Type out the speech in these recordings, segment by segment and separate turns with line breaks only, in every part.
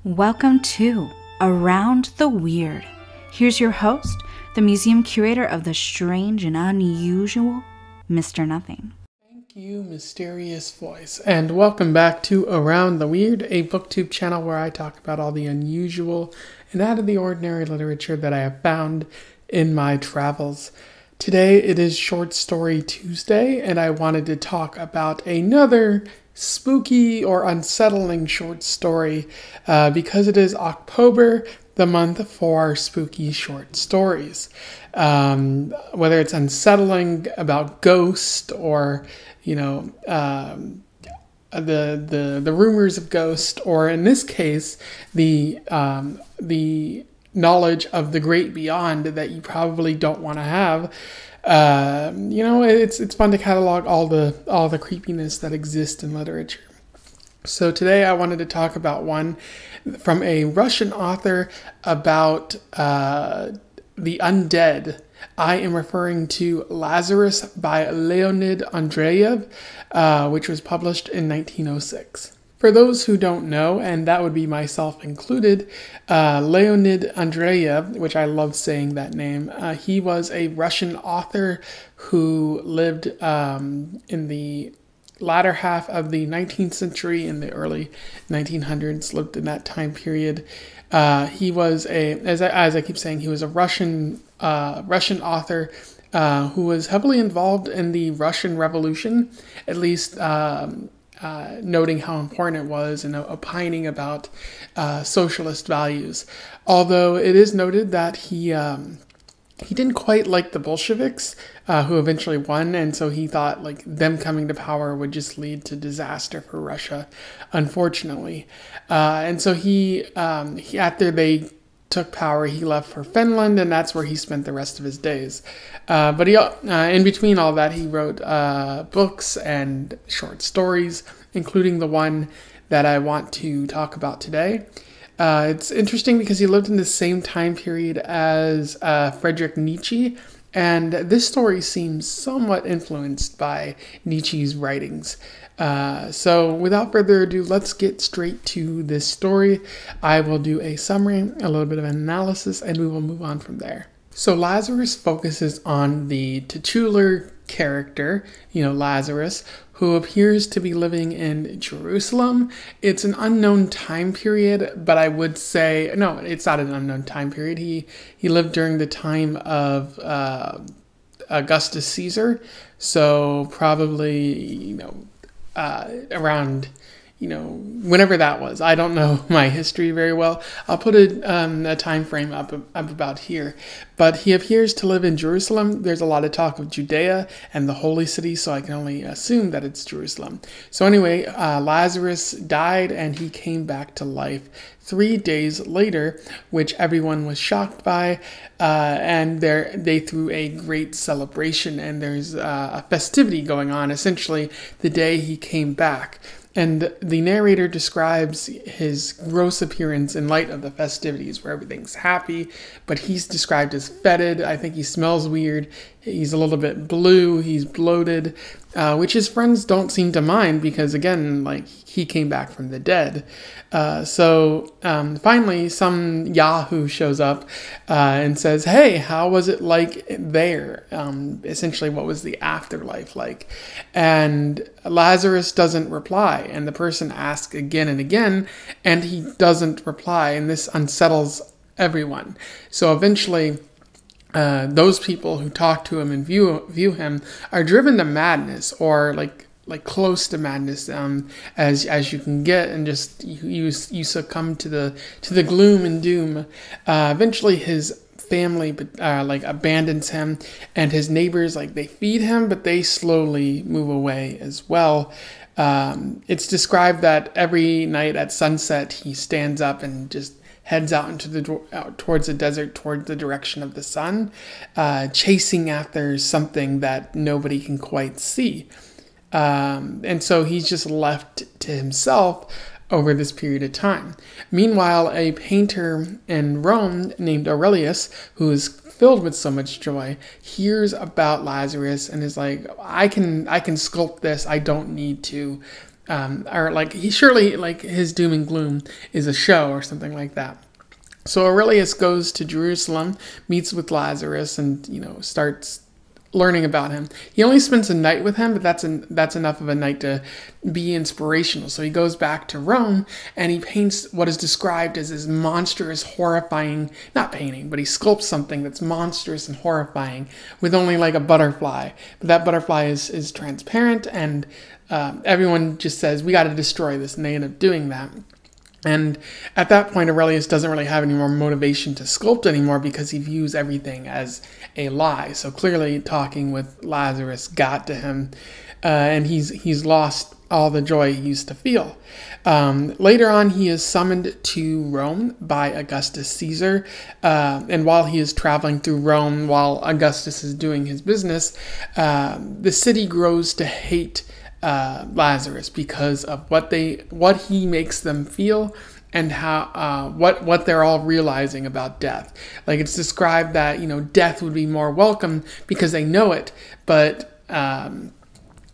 Welcome to Around the Weird. Here's your host, the museum curator of the strange and unusual, Mr. Nothing.
Thank you, mysterious voice, and welcome back to Around the Weird, a booktube channel where I talk about all the unusual and out of the ordinary literature that I have found in my travels. Today it is Short Story Tuesday, and I wanted to talk about another spooky or unsettling short story because it is October, the month for spooky short stories. Whether it's unsettling about ghosts or, the rumors of ghosts, or in this case, the knowledge of the great beyond that you probably don't want to have. It's fun to catalog all the creepiness that exists in literature. So today I wanted to talk about one from a Russian author about the undead. I am referring to Lazarus by Leonid Andreyev, which was published in 1906. For those who don't know, and that would be myself included, Leonid Andreyev, which I love saying that name, he was a Russian author who lived in the latter half of the 19th century, in the early 1900s, lived in that time period. He was as I keep saying, he was a Russian author who was heavily involved in the Russian Revolution, at least noting how important it was and opining about socialist values. Although it is noted that he didn't quite like the Bolsheviks, who eventually won, and so he thought like them coming to power would just lead to disaster for Russia, unfortunately. And so he after they took power, he left for Finland, and that's where he spent the rest of his days. But he, in between all that, he wrote books and short stories, including the one that I want to talk about today. It's interesting because he lived in the same time period as Friedrich Nietzsche, and this story seems somewhat influenced by Nietzsche's writings. So without further ado, let's get straight to this story. I will do a summary, a little bit of an analysis, and we will move on from there. So Lazarus focuses on the titular character, Lazarus, who appears to be living in Jerusalem. It's an unknown time period, but I would say, no, it's not an unknown time period. He lived during the time of Augustus Caesar, so probably, around, whenever that was. I don't know my history very well. I'll put a time frame up about here. But he appears to live in Jerusalem. There's a lot of talk of Judea and the Holy City, so I can only assume that it's Jerusalem. So anyway, Lazarus died and he came back to life 3 days later, which everyone was shocked by, and they threw a great celebration, and there's a festivity going on, essentially the day he came back. And the narrator describes his gross appearance in light of the festivities, where everything's happy, but he's described as fetid. I think he smells weird. He's a little bit blue. He's bloated, which his friends don't seem to mind because, again, he came back from the dead. So finally, some Yahoo shows up and says, "Hey, how was it like there? Essentially, what was the afterlife like?" And Lazarus doesn't reply, and the person asks again and again, and he doesn't reply, and this unsettles everyone. So eventually, those people who talk to him and view him are driven to madness, or like close to madness, as you can get, and just you succumb to the gloom and doom. Eventually, his family abandons him, and his neighbors they feed him, but they slowly move away as well. It's described that every night at sunset he stands up and just heads out into towards the desert, towards the direction of the sun, chasing after something that nobody can quite see. And so he's just left to himself over this period of time. Meanwhile, a painter in Rome named Aurelius, who is filled with so much joy, hears about Lazarus and is like, I can sculpt this. I don't need to or like he surely like his doom and gloom is a show or something like that. So Aurelius goes to Jerusalem, meets with Lazarus, and starts learning about him. He only spends a night with him, but that's enough of a night to be inspirational. So he goes back to Rome and he paints what is described as this monstrous, horrifying, not painting, but he sculpts something that's monstrous and horrifying with only like a butterfly. But that butterfly is transparent, and everyone just says, we got to destroy this, and they end up doing that. And at that point, Aurelius doesn't really have any more motivation to sculpt anymore because he views everything as a lie. So clearly talking with Lazarus got to him, and he's lost all the joy he used to feel. Later on, he is summoned to Rome by Augustus Caesar, and while he is traveling through Rome, while Augustus is doing his business, the city grows to hate Lazarus because of what he makes them feel and how what they're all realizing about death. Like it's described that death would be more welcome because they know it, but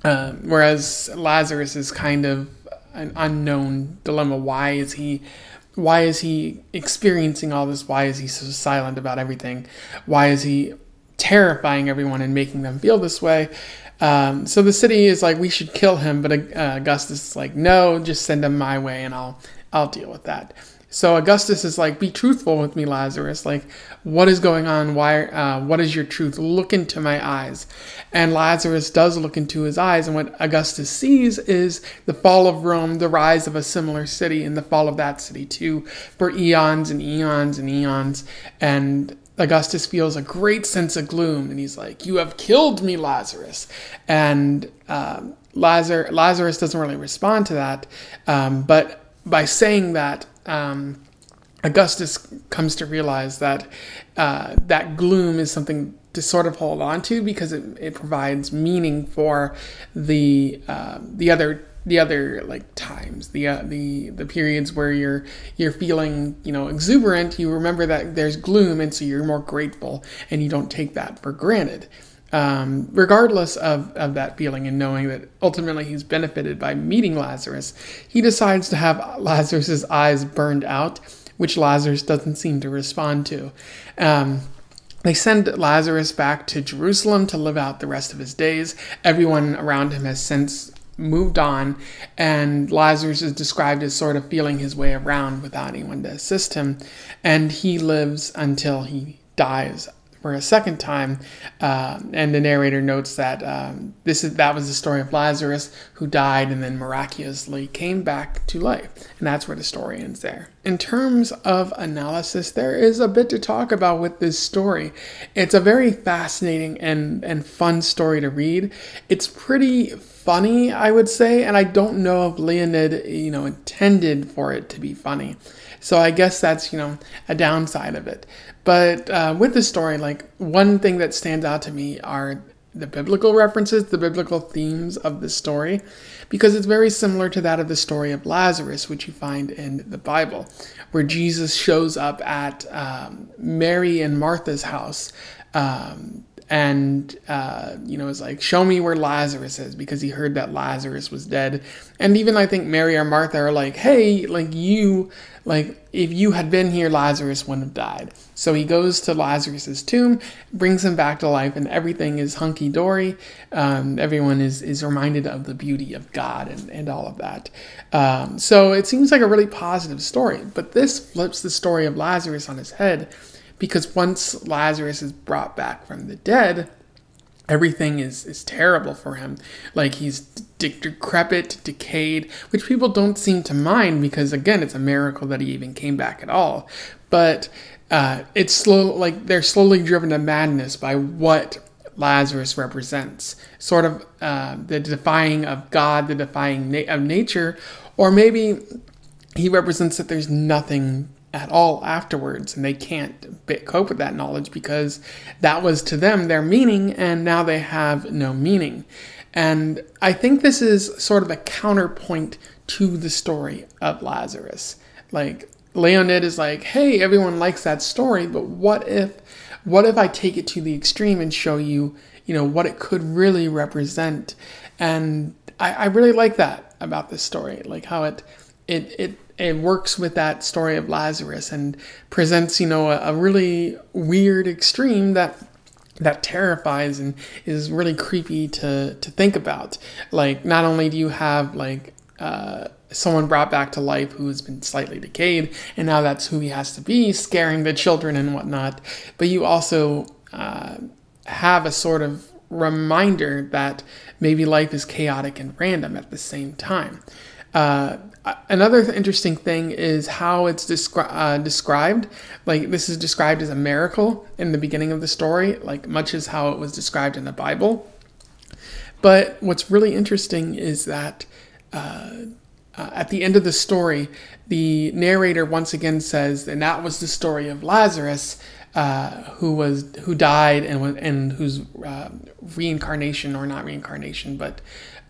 whereas Lazarus is kind of an unknown dilemma. Why is he experiencing all this? Why is he so silent about everything? Why is he terrifying everyone and making them feel this way? So the city is like, we should kill him, but Augustus is like, no, just send him my way and I'll deal with that. So Augustus is like, be truthful with me, Lazarus. Like, what is going on? What is your truth? Look into my eyes. And Lazarus does look into his eyes, and what Augustus sees is the fall of Rome, the rise of a similar city, and the fall of that city too, for eons and eons and eons. And Augustus feels a great sense of gloom, and he's like, you have killed me, Lazarus. And Lazarus doesn't really respond to that, but by saying that, Augustus comes to realize that that gloom is something to sort of hold on to because it provides meaning for the other like times, the periods where you're feeling exuberant. You remember that there's gloom, and so you're more grateful, and you don't take that for granted. Regardless of that feeling and knowing that ultimately he's benefited by meeting Lazarus, he decides to have Lazarus's eyes burned out, which Lazarus doesn't seem to respond to. They send Lazarus back to Jerusalem to live out the rest of his days. Everyone around him has since moved on, and Lazarus is described as sort of feeling his way around without anyone to assist him, and he lives until he dies for a second time, and the narrator notes that that was the story of Lazarus, who died and then miraculously came back to life, and that's where the story ends there. In terms of analysis, there is a bit to talk about with this story. It's a very fascinating and fun story to read. It's pretty funny, I would say, and I don't know if Leonid intended for it to be funny. So I guess that's, a downside of it. But with the story, like, one thing that stands out to me are the biblical references, the biblical themes of the story, because it's very similar to that of the story of Lazarus, which you find in the Bible, where Jesus shows up at Mary and Martha's house, and is like, show me where Lazarus is, because he heard that Lazarus was dead. And even I think Mary or Martha are like, hey, if you had been here, Lazarus wouldn't have died. So he goes to Lazarus's tomb, brings him back to life, and everything is hunky-dory. Everyone is reminded of the beauty of God and all of that. So it seems like a really positive story. But this flips the story of Lazarus on his head, because once Lazarus is brought back from the dead, everything is terrible for him. Like, he's decrepit, decayed, which people don't seem to mind because, again, it's a miracle that he even came back at all. But it's slow, like they're slowly driven to madness by what Lazarus represents. Sort of the defying of God, the defying of nature, or maybe he represents that there's nothing at all afterwards, and they can't cope with that knowledge because that was to them their meaning, and now they have no meaning. And I think this is sort of a counterpoint to the story of Lazarus. Like, Leonid is like, hey, everyone likes that story, but what if I take it to the extreme and show you, what it could really represent? And I really like that about this story, like how it works with that story of Lazarus and presents, a really weird extreme that terrifies and is really creepy to think about. Like, not only do you have like someone brought back to life who has been slightly decayed, and now that's who he has to be, scaring the children and whatnot, but you also have a sort of reminder that maybe life is chaotic and random at the same time. Another interesting thing is how it's described. Like, this is described as a miracle in the beginning of the story, like much as how it was described in the Bible. But what's really interesting is that at the end of the story, the narrator once again says, and that was the story of Lazarus, who died and whose reincarnation, or not reincarnation, but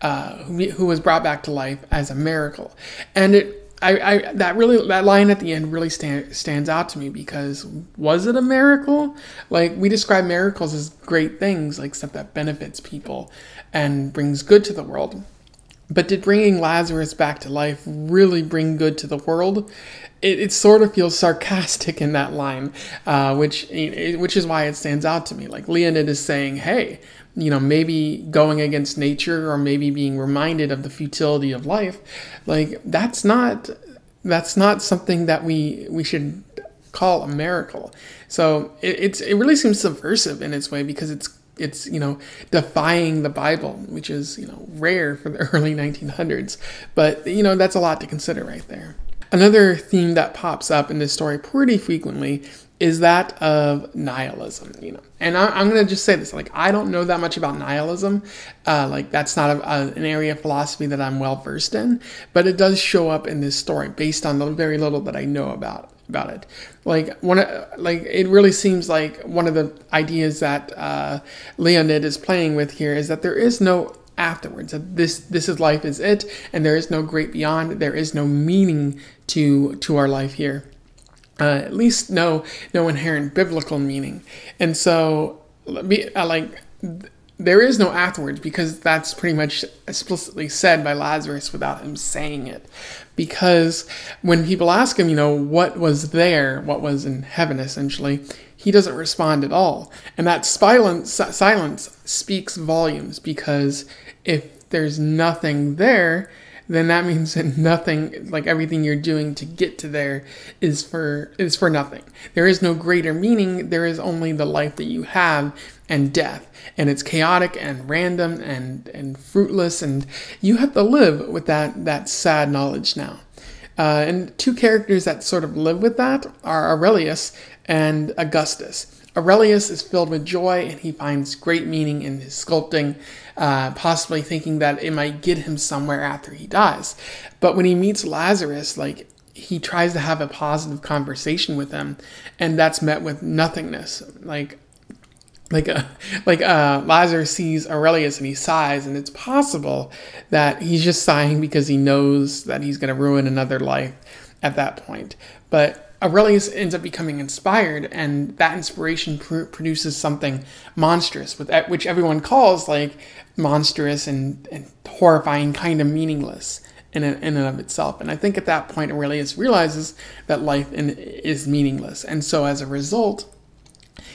who was brought back to life as a miracle. And that line at the end really stands out to me, because was it a miracle? Like, we describe miracles as great things, like stuff that benefits people and brings good to the world. But did bringing Lazarus back to life really bring good to the world? It sort of feels sarcastic in that line, which is why it stands out to me. Like, Leonid is saying, hey, maybe going against nature, or maybe being reminded of the futility of life, like that's not something that we should call a miracle. So it really seems subversive in its way, because it's defying the Bible, which is rare for the early 1900s. But that's a lot to consider right there. Another theme that pops up in this story pretty frequently is that of nihilism. And I'm going to just say this, like, I don't know that much about nihilism. Like, that's not an area of philosophy that I'm well versed in, but it does show up in this story based on the very little that I know about it. Like, it really seems like one of the ideas that Leonid is playing with here is that there is no afterwards. That this is life, is it, and there is no great beyond. There is no meaning to our life here. At least no inherent biblical meaning. And so, there is no afterwards, because that's pretty much explicitly said by Lazarus without him saying it. Because when people ask him, what was there, what was in heaven, essentially, he doesn't respond at all. And that silence speaks volumes, because if there's nothing there, then that means that nothing, like everything you're doing to get to there, is for nothing. There is no greater meaning. There is only the life that you have and death. And it's chaotic and random and fruitless, and you have to live with that sad knowledge now. And two characters that sort of live with that are Aurelius and Augustus. Aurelius is filled with joy, and he finds great meaning in his sculpting, possibly thinking that it might get him somewhere after he dies. But when he meets Lazarus, like, he tries to have a positive conversation with him, and that's met with nothingness. Lazarus sees Aurelius and he sighs, and it's possible that he's just sighing because he knows that he's going to ruin another life at that point. But Aurelius ends up becoming inspired, and that inspiration produces something monstrous, which everyone calls like monstrous and horrifying, kind of meaningless in and of itself. And I think at that point Aurelius realizes that life is meaningless, and so as a result,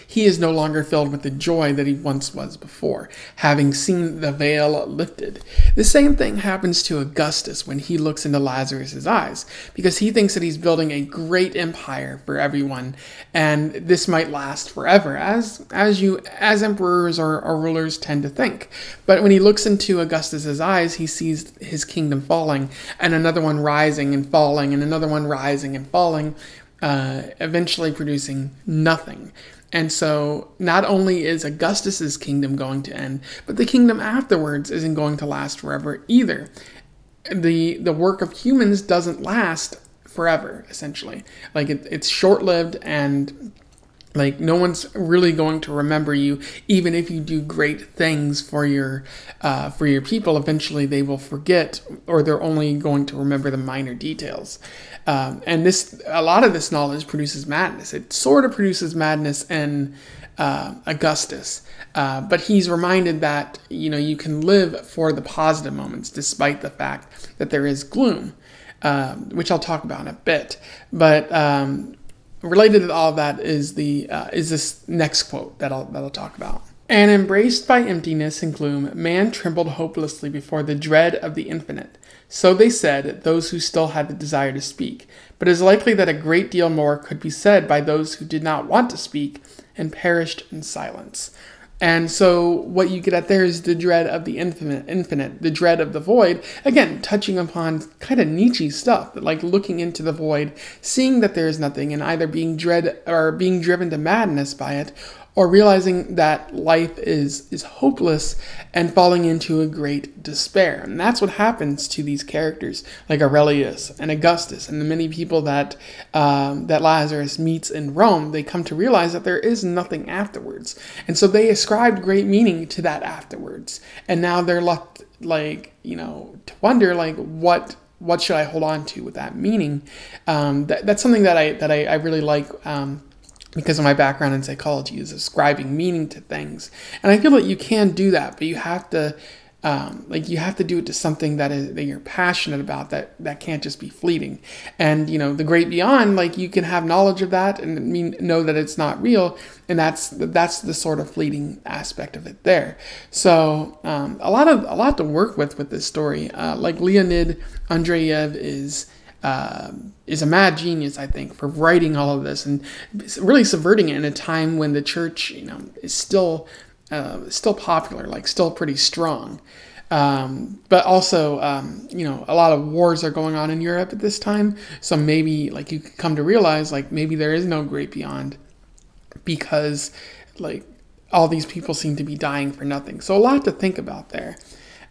he is no longer filled with the joy that he once was before, having seen the veil lifted. The same thing happens to Augustus when he looks into Lazarus's eyes, because he thinks that he's building a great empire for everyone, and this might last forever, as emperors or rulers tend to think. But when he looks into Augustus's eyes, he sees his kingdom falling, and another one rising and falling, and another one rising and falling, eventually producing nothing. And so not only is Augustus's kingdom going to end, but the kingdom afterwards isn't going to last forever either. The work of humans doesn't last forever, essentially. Like, it's short-lived, and like, no one's really going to remember you, even if you do great things for your people. Eventually, they will forget, or they're only going to remember the minor details. And a lot of this knowledge produces madness. It sort of produces madness in Augustus. But he's reminded that, you can live for the positive moments despite the fact that there is gloom, which I'll talk about in a bit. But related to all of that is this next quote that I'll talk about. And embraced by emptiness and gloom, man trembled hopelessly before the dread of the infinite. So they said, those who still had the desire to speak. But it is likely that a great deal more could be said by those who did not want to speak and perished in silence. And so what you get at there is the dread of the infinite, the dread of the void, again, touching upon kind of Nietzsche stuff, like looking into the void, seeing that there is nothing, and either being driven to madness by it, or realizing that life is hopeless and falling into a great despair. And that's what happens to these characters like Aurelius and Augustus and the many people that Lazarus meets in Rome. They come to realize that there is nothing afterwards. And so they ascribed great meaning to that afterwards. And now they're left to wonder what should I hold on to with that meaning? That's something that I really like, because of my background in psychology, is ascribing meaning to things. And I feel that you can do that, but you have to do it to something that you're passionate about, that can't just be fleeting. And, the great beyond, you can have knowledge of that and know that it's not real. And that's the sort of fleeting aspect of it there. So, a lot to work with this story. Leonid Andreyev is a mad genius, I think, for writing all of this and really subverting it in a time when the church, is still popular, still pretty strong. But also, a lot of wars are going on in Europe at this time. So maybe you could come to realize, maybe there is no great beyond because all these people seem to be dying for nothing. So a lot to think about there.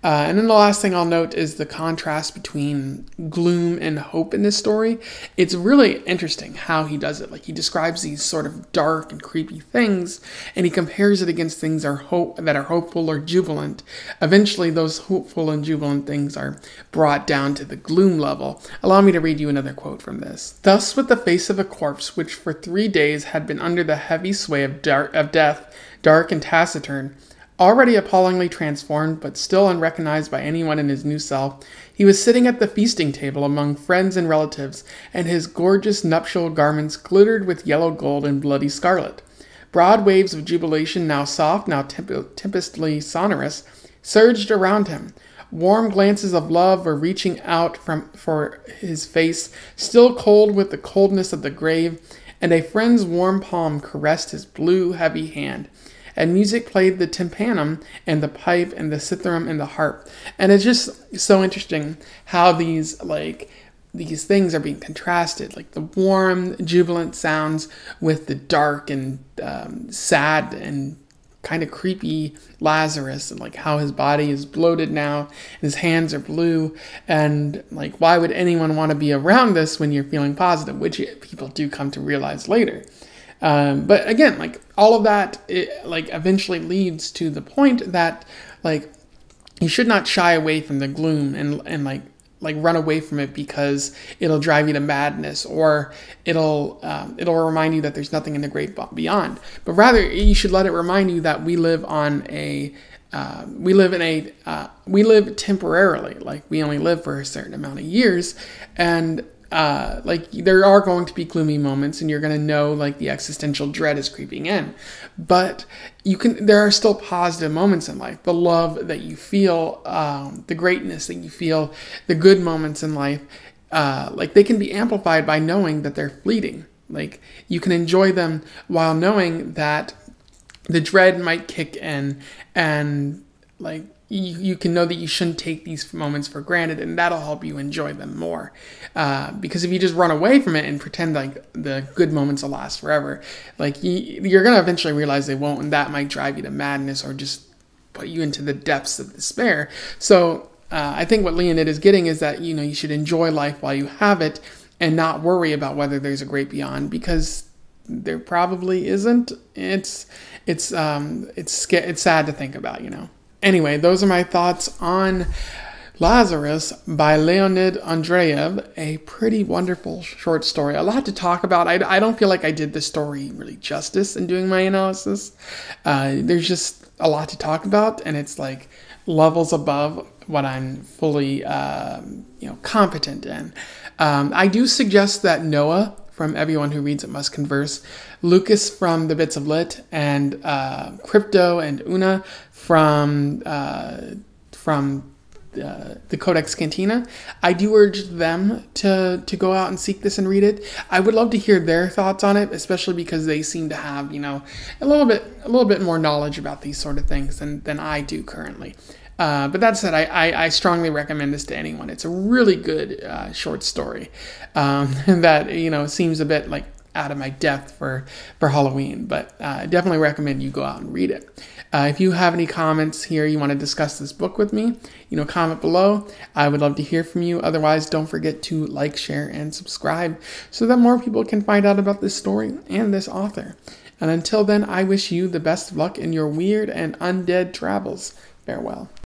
And then the last thing I'll note is the contrast between gloom and hope in this story. It's really interesting how he does it. He describes these sort of dark and creepy things, and he compares it against things that are hopeful or jubilant. Eventually, those hopeful and jubilant things are brought down to the gloom level. Allow me to read you another quote from this. Thus, with the face of a corpse, which for 3 days had been under the heavy sway of death, dark and taciturn, already appallingly transformed, but still unrecognized by anyone in his new self, he was sitting at the feasting table among friends and relatives, and his gorgeous nuptial garments glittered with yellow gold and bloody scarlet. Broad waves of jubilation, now soft, now tempestly sonorous, surged around him. Warm glances of love were reaching out for his face, still cold with the coldness of the grave, and a friend's warm palm caressed his blue, heavy hand. And music played the tympanum and the pipe and the cithram and the harp. And it's just so interesting how these things are being contrasted, the warm, jubilant sounds with the dark and sad and kind of creepy Lazarus, and how his body is bloated now, and his hands are blue, and why would anyone want to be around this when you're feeling positive, which people do come to realize later. But again, all of that, eventually leads to the point that, you should not shy away from the gloom and run away from it because it'll drive you to madness, or it'll remind you that there's nothing in the great beyond. But rather, you should let it remind you that we live temporarily. We only live for a certain amount of years, and there are going to be gloomy moments, and you're going to know the existential dread is creeping in, but there are still positive moments in life. The love that you feel, the greatness that you feel, the good moments in life, they can be amplified by knowing that they're fleeting. You can enjoy them while knowing that the dread might kick in, and you can know that you shouldn't take these moments for granted, and that'll help you enjoy them more. Because if you just run away from it and pretend the good moments will last forever, you're going to eventually realize they won't, and that might drive you to madness or just put you into the depths of despair. So I think what Leonid is getting is that, you should enjoy life while you have it and not worry about whether there's a great beyond, because there probably isn't. It's sad to think about, Anyway, those are my thoughts on Lazarus by Leonid Andreyev, a pretty wonderful short story. A lot to talk about. I don't feel like I did the story really justice in doing my analysis. There's just a lot to talk about, and it's like levels above what I'm fully competent in. I do suggest that Noah from Everyone Who Reads It Must Converse, Lucas from The Bits of Lit, and Crypto and Una from the Codex Cantina. I do urge them to go out and seek this and read it. I would love to hear their thoughts on it, especially because they seem to have, a little bit more knowledge about these sort of things than I do currently. But that said, I strongly recommend this to anyone. It's a really good short story that seems a bit like out of my depth for Halloween, but I definitely recommend you go out and read it. If you have any comments here, you want to discuss this book with me, comment below. I would love to hear from you. Otherwise, don't forget to like, share, and subscribe so that more people can find out about this story and this author. And until then, I wish you the best of luck in your weird and undead travels. Farewell.